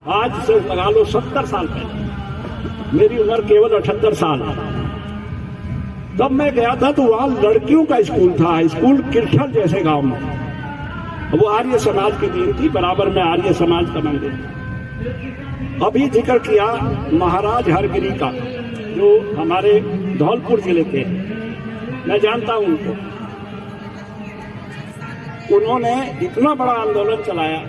आज से लगा लो 70 साल पहले, मेरी उम्र केवल 78 साल है, तब मैं गया था तो वहां लड़कियों का स्कूल था, स्कूल किरखल जैसे गांव में। वो आर्य समाज की दीन थी, बराबर में आर्य समाज का मंदिर। अभी जिक्र किया महाराज हरगिरी का, जो हमारे धौलपुर जिले के, मैं जानता हूं उनको। उन्होंने इतना बड़ा आंदोलन चलाया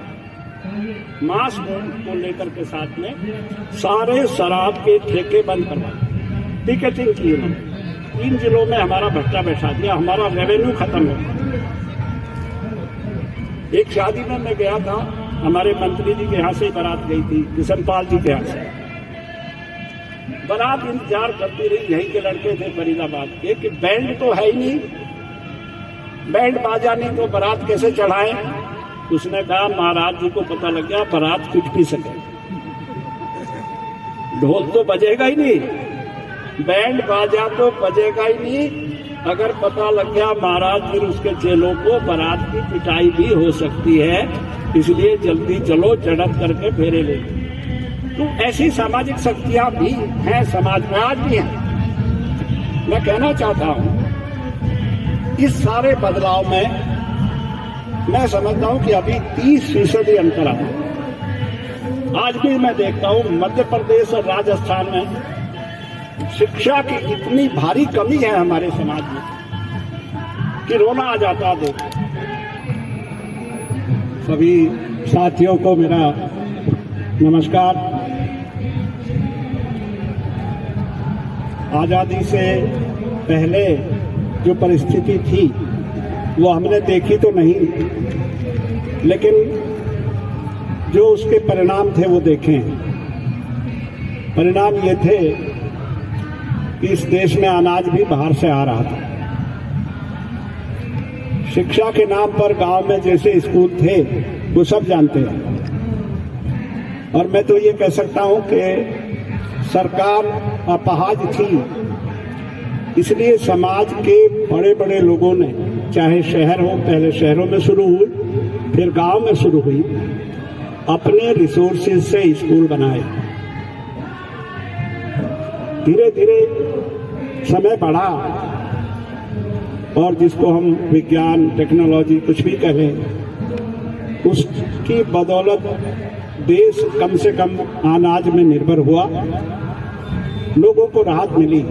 मास को लेकर के, साथ में सारे शराब के ठेके बंद करवाए, टिकटिंग की उन्होंने। 3 जिलों में हमारा भट्टा बैठा दिया, हमारा रेवेन्यू खत्म हो गया। एक शादी में मैं गया था, हमारे मंत्री जी के यहाँ से बारात गई थी, किशनपाल जी के यहाँ से। बारात इंतजार करती रही, यहीं के लड़के थे फरीदाबाद के, कि बैंड तो है ही नहीं, बैंड बाजा नहीं तो बारात कैसे चढ़ाए। उसने कहा महाराज जी को पता लग गया बारात कुछ भी सके, ढोल तो बजेगा ही नहीं, बैंड बाजा तो बजेगा ही नहीं। अगर पता लग गया महाराज फिर उसके चेलों को बारात की पिटाई भी हो सकती है, इसलिए जल्दी चलो, झड़प करके फेरे ले। तो ऐसी सामाजिक शक्तियां भी हैं समाज में, आज भी हैं। मैं कहना चाहता हूं इस सारे बदलाव में मैं समझता हूं कि अभी 30% अंतर है। आज भी मैं देखता हूं मध्य प्रदेश और राजस्थान में शिक्षा की इतनी भारी कमी है हमारे समाज में कि रोना आ जाता है। सभी साथियों को मेरा नमस्कार। आजादी से पहले जो परिस्थिति थी वो हमने देखी तो नहीं, लेकिन जो उसके परिणाम थे वो देखे। परिणाम ये थे कि इस देश में अनाज भी बाहर से आ रहा था। शिक्षा के नाम पर गांव में जैसे स्कूल थे वो सब जानते हैं। और मैं तो ये कह सकता हूं कि सरकार अपहाज थी, इसलिए समाज के बड़े बड़े लोगों ने, चाहे शहर हो, पहले शहरों में शुरू हुई फिर गांव में शुरू हुई, अपने रिसोर्सेज से स्कूल बनाए। धीरे धीरे समय बढ़ा और जिसको हम विज्ञान टेक्नोलॉजी कुछ भी कहें, उसकी बदौलत देश कम से कम अनाज में निर्भर हुआ, लोगों को राहत मिली।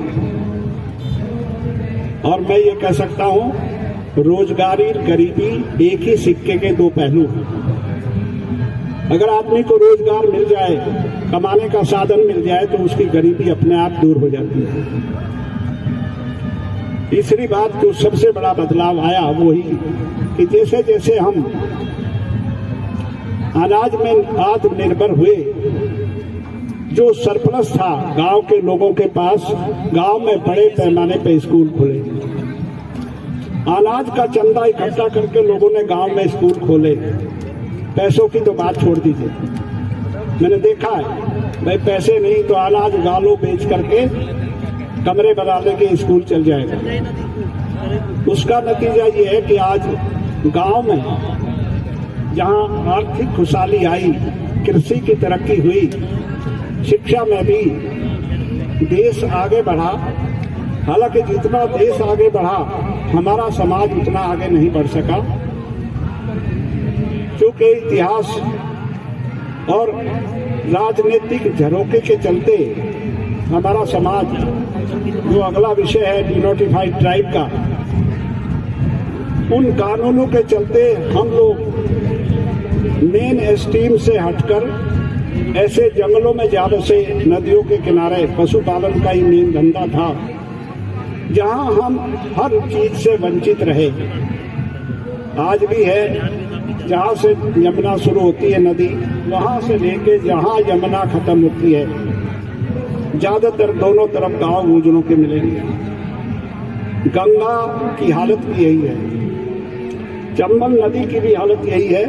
और मैं ये कह सकता हूं रोजगारी गरीबी एक ही सिक्के के दो पहलू हैं। अगर आदमी को रोजगार मिल जाए, कमाने का साधन मिल जाए, तो उसकी गरीबी अपने आप दूर हो जाती है। तीसरी बात जो सबसे बड़ा बदलाव आया वही कि जैसे जैसे हम अनाज में आत्मनिर्भर हुए, जो सरप्लस था गांव के लोगों के पास, गांव में बड़े पैमाने पर स्कूल खुले। अनाज का चंदा इकट्ठा करके लोगों ने गांव में स्कूल खोले। पैसों की तो बात छोड़ दीजिए, मैंने देखा है भाई पैसे नहीं तो अनाज गालो बेच करके कमरे बना लेके स्कूल चल जाएगा। उसका नतीजा ये है कि आज गांव में जहां आर्थिक खुशहाली आई, कृषि की तरक्की हुई, शिक्षा में भी देश आगे बढ़ा। हालांकि जितना देश आगे बढ़ा हमारा समाज उतना आगे नहीं बढ़ सका, क्योंकि इतिहास और राजनीतिक झरोके के चलते हमारा समाज, जो अगला विषय है डिनोटिफाइड ट्राइब का, उन कानूनों के चलते हम लोग मेन स्ट्रीम से हटकर ऐसे जंगलों में जा बसे, नदियों के किनारे पशुपालन का ही मेन धंधा था, जहां हम हर चीज से वंचित रहे। आज भी है, जहां से यमुना शुरू होती है नदी, वहां से लेके जहां यमुना खत्म होती है, ज्यादातर दोनों तरफ गांव गुजरों के मिलेंगे। गंगा की हालत भी यही है, चंबल नदी की भी हालत यही है।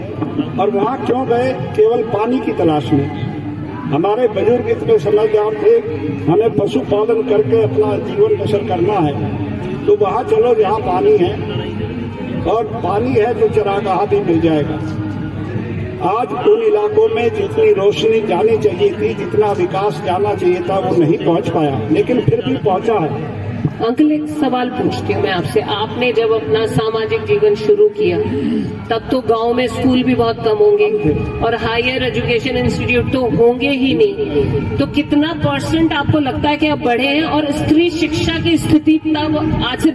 और वहां क्यों गए? केवल पानी की तलाश में। हमारे बुजुर्ग इतने समझदार थे, हमें पशुपालन करके अपना जीवन बसर करना है, तो वहां चलो जहां पानी है, और पानी है तो चरागाह भी मिल जाएगा। आज उन इलाकों में जितनी रोशनी जानी चाहिए थी, जितना विकास जाना चाहिए था, वो नहीं पहुंच पाया, लेकिन फिर भी पहुंचा है। अंकल, एक सवाल पूछती हूँ मैं आपसे। आपने जब अपना सामाजिक जीवन शुरू किया तब तो गांव में स्कूल भी बहुत कम होंगे और हायर एजुकेशन इंस्टीट्यूट तो होंगे ही नहीं, तो कितना % आपको लगता है कि आप बढ़े हैं? और स्त्री शिक्षा की स्थिति तब आज से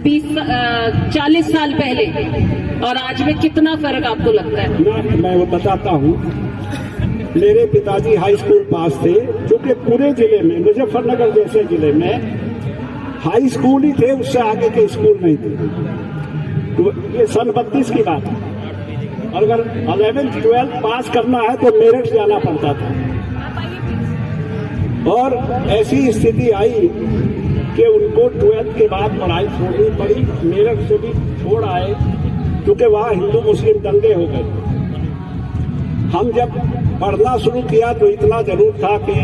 40 साल पहले और आज में कितना फर्क आपको लगता है? मैं वो बताता हूँ। मेरे पिताजी हाई स्कूल पास थे, जो कि पूरे जिले में, मुजफ्फरनगर जैसे जिले में हाई स्कूल ही थे, उससे आगे के स्कूल नहीं थे। तो ये सन 32 की बात है। और अगर 11th 12th पास करना है तो मेरठ जाना पड़ता था। और ऐसी स्थिति आई कि उनको 12th के बाद पढ़ाई छोड़नी पड़ी। मेरठ से भी छोड़ आए क्योंकि वहाँ हिंदू मुस्लिम दंगे हो गए। हम जब पढ़ना शुरू किया तो इतना जरूर था कि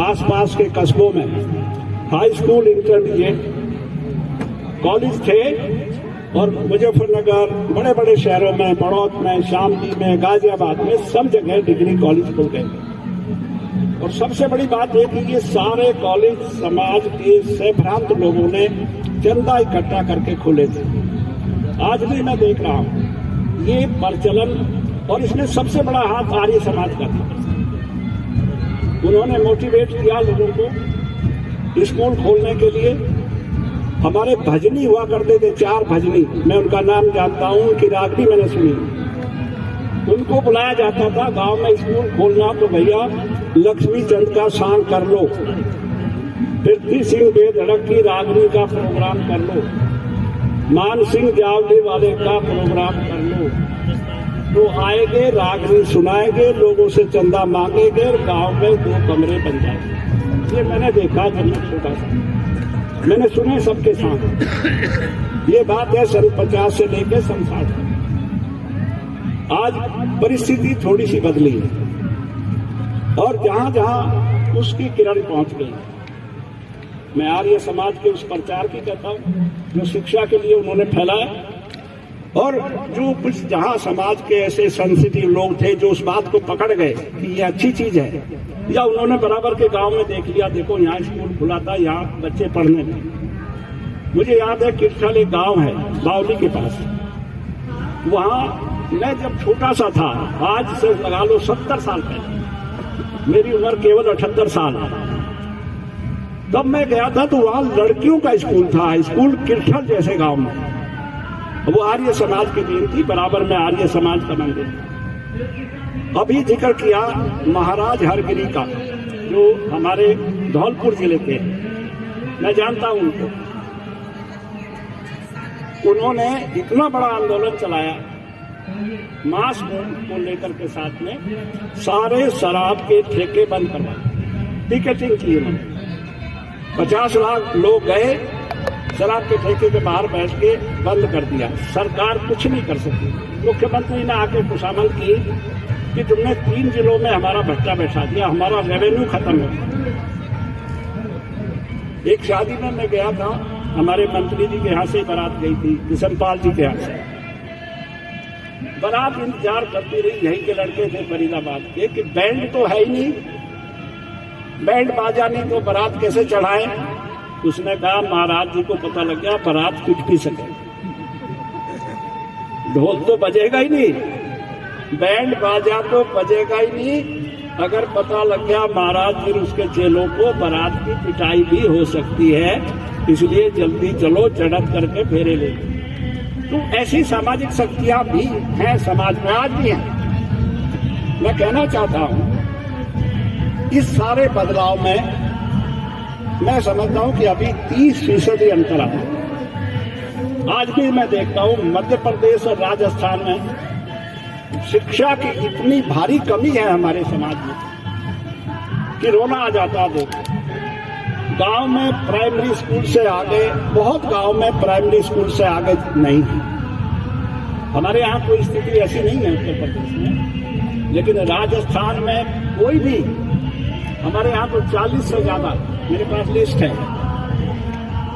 आसपास के कस्बों में हाई स्कूल, इंटरमीडिएट कॉलेज थे और मुजफ्फरनगर, बड़े बड़े शहरों में, बड़ौत में, शामली में, गाजियाबाद में, सब जगह डिग्री कॉलेज खुल गए। और सबसे बड़ी बात यह कि ये सारे कॉलेज समाज के सहभ्रांत लोगों ने चंदा इकट्ठा करके खोले थे। आज भी मैं देख रहा हूं ये प्रचलन, और इसमें सबसे बड़ा हाथ आर्य समाज का था। उन्होंने मोटिवेट किया लोगों को स्कूल खोलने के लिए। हमारे भजनी हुआ करते थे, 4 भजनी, मैं उनका नाम जानता हूं, उनकी रागनी मैंने सुनी। उनको बुलाया जाता था गांव में स्कूल खोलना तो भैया लक्ष्मी चंद का सांग कर लो, पृथ्वी सिंह बेधड़क की रागनी का प्रोग्राम कर लो, मान सिंह जावले वाले का प्रोग्राम कर लो, तो आएंगे, रागनी सुनाएंगे, लोगों से चंदा मांगेंगे और गांव में 2 कमरे बन जाएंगे। ये मैंने देखा जब मैं छोटा सा, मैंने सुने सबके साथ। ये बात है सन 50 से लेकर सन 60। आज परिस्थिति थोड़ी सी बदली है और जहां जहां उसकी किरण पहुंच गई। मैं आर्य समाज के उस प्रचार की कहता हूं जो शिक्षा के लिए उन्होंने फैलाया, और जो कुछ जहां समाज के ऐसे सेंसिटिव लोग थे जो उस बात को पकड़ गए कि ये अच्छी चीज है, या उन्होंने बराबर के गांव में देख लिया, देखो यहाँ स्कूल खुला था, यहाँ बच्चे पढ़ने में। मुझे याद है किरछल एक गांव है बावली के पास, वहां मैं जब छोटा सा था, आज से लगा लो 70 साल पहले, मेरी उम्र केवल 78 साल है, तब मैं गया था तो वहां लड़कियों का स्कूल था, स्कूल किरछल जैसे गांव में। वो आर्य समाज की देन थी, बराबर में आर्य समाज का मंदिर। अभी जिक्र किया महाराज हरगिरी का, जो हमारे धौलपुर जिले के, मैं जानता हूं उनको। उन्होंने इतना बड़ा आंदोलन चलाया मास को लेकर के, साथ में सारे शराब के ठेके बंद करवाए, टिकटिंग की उन्होंने। 50 लाख लोग गए, शराब के ठेके के बाहर बैठ के बंद कर दिया। सरकार कुछ नहीं कर सकी। मुख्यमंत्री ने आके खुशामद की कि तुमने 3 जिलों में हमारा भट्टा बैठा दिया, हमारा रेवेन्यू खत्म हो गया। एक शादी में मैं गया था, हमारे मंत्री जी के यहाँ से बारात गई थी, किशनपाल जी के यहाँ से। बारात इंतजार करती रही, यही के लड़के थे फरीदाबाद के, कि बैंड तो है ही नहीं, बैंड बाजा नहीं तो बारात कैसे चढ़ाए। उसने कहा महाराज जी को पता लग गया बारात कुछ भी सके, ढोल तो बजेगा ही नहीं, बैंड बाजा तो बजेगा ही नहीं। अगर पता लग गया महाराज फिर उसके चेलों को बारात की पिटाई भी हो सकती है, इसलिए जल्दी चलो, चढ़त करके फेरे ले। तो ऐसी सामाजिक शक्तियां भी हैं समाज में, आज भी हैं। मैं कहना चाहता हूं इस सारे बदलाव में मैं समझता हूं कि अभी 30% अंतर है। आज भी मैं देखता हूं मध्य प्रदेश और राजस्थान में शिक्षा की इतनी भारी कमी है हमारे समाज में कि रोना आ जाता है। गांव में प्राइमरी स्कूल से आगे, बहुत गांव में प्राइमरी स्कूल से आगे नहीं है। हमारे यहाँ कोई स्थिति ऐसी नहीं है उत्तर प्रदेश में, लेकिन राजस्थान में कोई भी, हमारे यहाँ तो 40 से ज्यादा, मेरे पास लिस्ट है,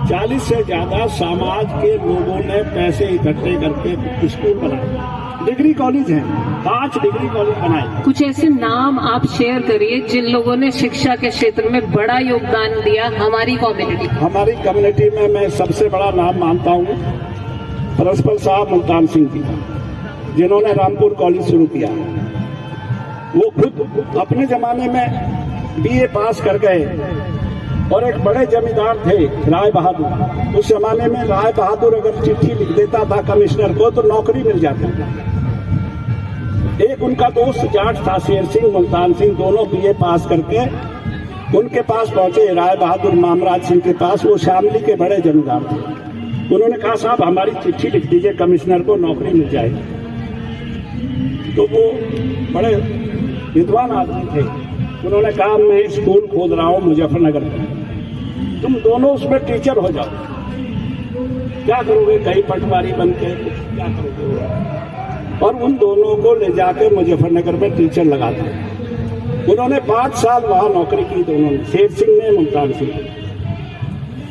40 से ज्यादा समाज के लोगों ने पैसे इकट्ठे करके स्कूल बनाए। डिग्री कॉलेज हैं, 5 डिग्री कॉलेज बनाए। कुछ ऐसे नाम आप शेयर करिए जिन लोगों ने शिक्षा के क्षेत्र में बड़ा योगदान दिया हमारी कम्युनिटी में मैं सबसे बड़ा नाम मानता हूँ प्रिंसिपल साहब मुल्तान सिंह जी, जिन्होंने रामपुर कॉलेज शुरू किया। वो खुद अपने जमाने में BA पास कर गए और एक बड़े जमींदार थे राय बहादुर। उस जमाने में राय बहादुर अगर चिट्ठी लिख देता था कमिश्नर को तो नौकरी मिल जाती थी। एक उनका दोस्त जाट था शेर सिंह मुल्तान सिंह, दोनों BA पास करके उनके पास पहुंचे, राय बहादुर मामराज सिंह के पास। वो शामली के बड़े जमींदार थे। उन्होंने कहा साहब हमारी चिट्ठी लिख दीजिए कमिश्नर को, नौकरी मिल जाएगी। तो वो बड़े विद्वान आदमी थे। उन्होंने कहा मैं स्कूल खोल रहा हूं मुजफ्फरनगर में, तुम दोनों उसमें टीचर हो जाओ। क्या करोगे, कहीं पटवारी बन के क्या करोगे? और उन दोनों को ले जाकर मुजफ्फरनगर में टीचर लगा दिया। उन्होंने 5 साल वहां नौकरी की दोनों ने, शेर सिंह ने, मुल्तान सिंह।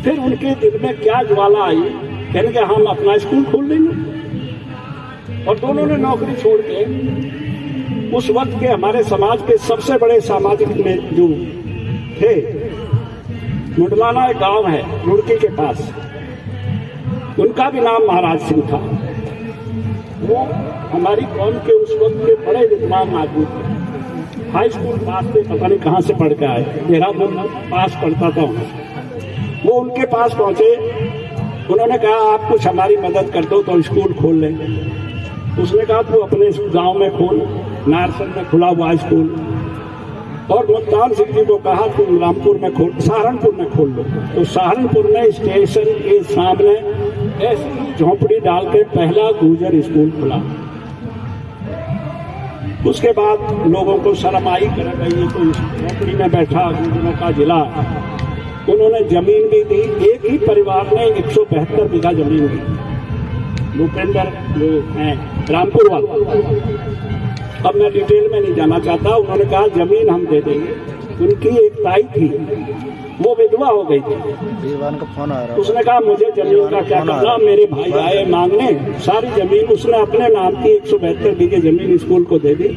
फिर उनके दिल में क्या ज्वाला आई, कहने के हम अपना स्कूल खोल लेंगे। और दोनों ने नौकरी छोड़ के उस वक्त के हमारे समाज के सबसे बड़े सामाजिक में जो थे, मुंडलाना एक गांव है रुड़की के पास, उनका भी नाम महाराज सिंह था। वो हमारी कौम के उस वक्त के बड़े विद्वान आदमी थे। हाई स्कूल पास पे पता नहीं कहाँ से पढ़ के आए, देहरादून पास पढ़ता था। वो उनके पास पहुंचे, उन्होंने कहा आप कुछ हमारी मदद कर दो तो स्कूल खोल लें। उसने कहा तू अपने गांव में खोल, नारसन में खुला हुआ स्कूल। और मुल्तान सिंह जी को कहा तुम रामपुर में खोल, सहारनपुर में खोल लो। तो सहारनपुर में स्टेशन के सामने ऐसी झोंपड़ी डाल के पहला गुर्जर स्कूल खुला। उसके बाद लोगों को शर्म आई, कर गई तो इस झोंपड़ी में बैठा गुर्जरों का जिला। उन्होंने जमीन भी दी, एक ही परिवार ने 172 बीघा जमीन दी। भूपेंद्र जो हैं रामपुर वाला, अब मैं डिटेल में नहीं जाना चाहता। उन्होंने कहा जमीन हम दे देंगे। उनकी एक ताई थी, वो विधवा हो गई थी। का फोन आ रहा है। उसने कहा मुझे जमीन का क्या करना, मेरे भाई आए मांगने। सारी जमीन उसने अपने नाम की 172 बीघे जमीन स्कूल को दे दी।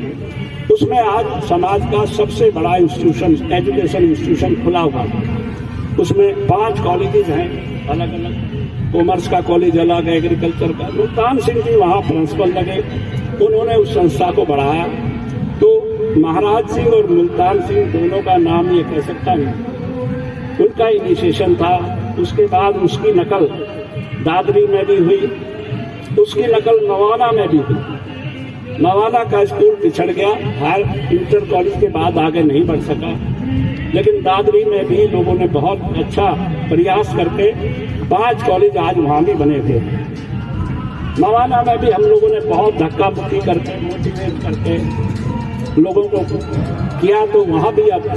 उसमें आज समाज का सबसे बड़ा इंस्टीट्यूशन, एजुकेशन इंस्टीट्यूशन खुला हुआ है। उसमें 5 कॉलेजेस हैं अलग अलग, कॉमर्स का कॉलेज अलग, एग्रीकल्चर का। मुल्तान सिंह जी वहाँ प्रिंसिपल लगे, उन्होंने उस संस्था को बढ़ाया। तो महाराज सिंह और मुल्तान सिंह दोनों का नाम ये कह सकता हूँ, उनका इनिशिएशन था। उसके बाद उसकी नकल दादरी में भी हुई, उसकी नकल नवाना में भी हुई। नवाना का स्कूल पिछड़ गया, हायर इंटर कॉलेज के बाद आगे नहीं बढ़ सका। लेकिन दादरी में भी लोगों ने बहुत अच्छा प्रयास करके 5 कॉलेज आज वहाँ भी बने थे। नवाना में भी हम लोगों ने बहुत धक्का मुक्की करके, मोटिवेट करके लोगों को किया। तो वहाँ भी अब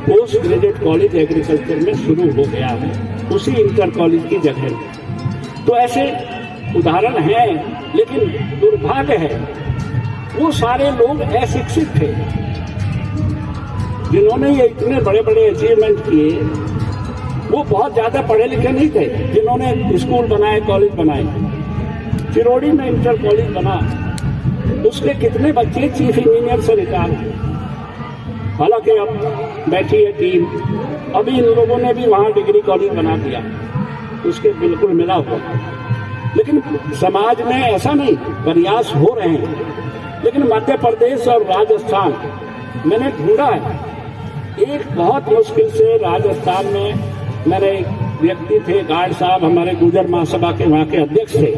पोस्ट ग्रेजुएट कॉलेज एग्रीकल्चर में शुरू हो गया है, उसी इंटर कॉलेज की जगह। तो ऐसे उदाहरण हैं, लेकिन दुर्भाग्य है वो सारे लोग अशिक्षित थे जिन्होंने ये इतने बड़े बड़े अचीवमेंट किए। वो बहुत ज्यादा पढ़े लिखे नहीं थे जिन्होंने स्कूल बनाए, कॉलेज बनाए। चिरौड़ी में इंटर कॉलेज बना, उसके कितने बच्चे चीफ इंजीनियर से रिटायर हुए। हालांकि अब बैठी है टीम, अभी इन लोगों ने भी वहां डिग्री कॉलेज बना दिया, उसके बिल्कुल मिला हुआ। लेकिन समाज में ऐसा नहीं, प्रयास हो रहे हैं। लेकिन मध्य प्रदेश और राजस्थान मैंने ढूंढा है, एक बहुत मुश्किल से राजस्थान में मेरे एक व्यक्ति थे, गार्ड साहब, हमारे गुजर महासभा के वहां के अध्यक्ष थे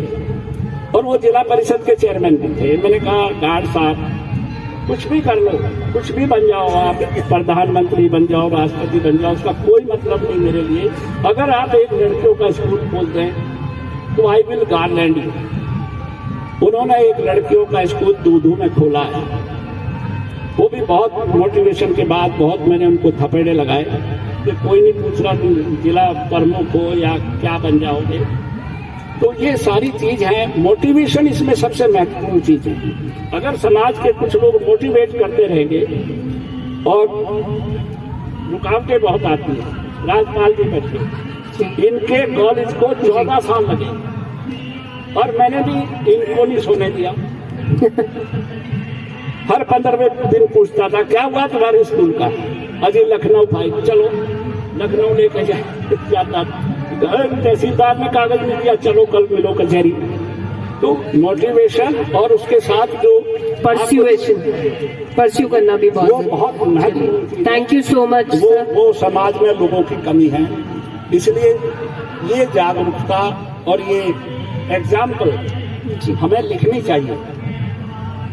और वो जिला परिषद के चेयरमैन भी थे। मैंने कहा गार्ड साहब कुछ भी कर लो, कुछ भी बन जाओ, आप प्रधानमंत्री बन जाओ, राष्ट्रपति बन जाओ, उसका कोई मतलब नहीं मेरे लिए। अगर आप एक लड़कियों का स्कूल खोल दें तो आई विल गारलैंड यू। उन्होंने एक लड़कियों का स्कूल दूधू में खोला है। वो भी बहुत मोटिवेशन के बाद बहुत मैंने उनको थपेड़े लगाए कि कोई नहीं पूछ रहा तुम जिला प्रमुख हो या क्या बन जाओगे। तो ये सारी चीज है, मोटिवेशन इसमें सबसे महत्वपूर्ण चीज है। अगर समाज के कुछ लोग मोटिवेट करते रहेंगे, और रुकावटें बहुत आती है। राज्यपाल जी बैठे, इनके कॉलेज को 14 साल लगे और मैंने भी इनको नहीं सोने दिया। हर 15वें दिन पूछता था क्या हुआ तुम्हारे स्कूल का, अजय लखनऊ भाई, चलो लखनऊ लेकर जाता था, तहसीलदार ने कागज नहीं दिया, चलो कल मिलो कचहरी। तो मोटिवेशन और उसके साथ जो परस्यू करना भी वो बहुत महत्वपूर्ण चीज है। Thank you so much. वो समाज में लोगों की कमी है, इसलिए ये जागरूकता और ये एग्जाम्पल हमें लिखनी चाहिए।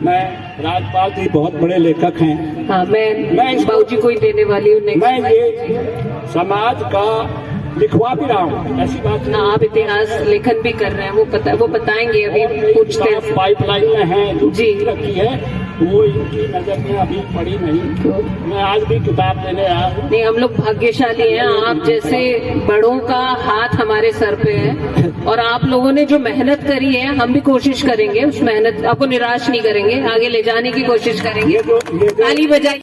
मैं राजपाल जी बहुत बड़े लेखक हैं। हाँ, मैं बाबूजी को ही देने वाली हूँ। मैं ये समाज का लिखवा भी रहा हूँ, ऐसी बात ना आप इतिहास लेखन भी कर रहे हैं, वो बताएंगे, अभी पूछते हैं। पाइपलाइन में है जो जी रखी है वो इनकी नजर में अभी पड़ी नहीं। मैं आज भी किताब लेने आया हूँ। नहीं, हम लोग भाग्यशाली हैं, आप जैसे बड़ों का हाथ हमारे सर पे है और आप लोगों ने जो मेहनत करी है, हम भी कोशिश करेंगे उस मेहनत आपको निराश नहीं करेंगे, आगे ले जाने की कोशिश करेंगे। ताली बजाइए।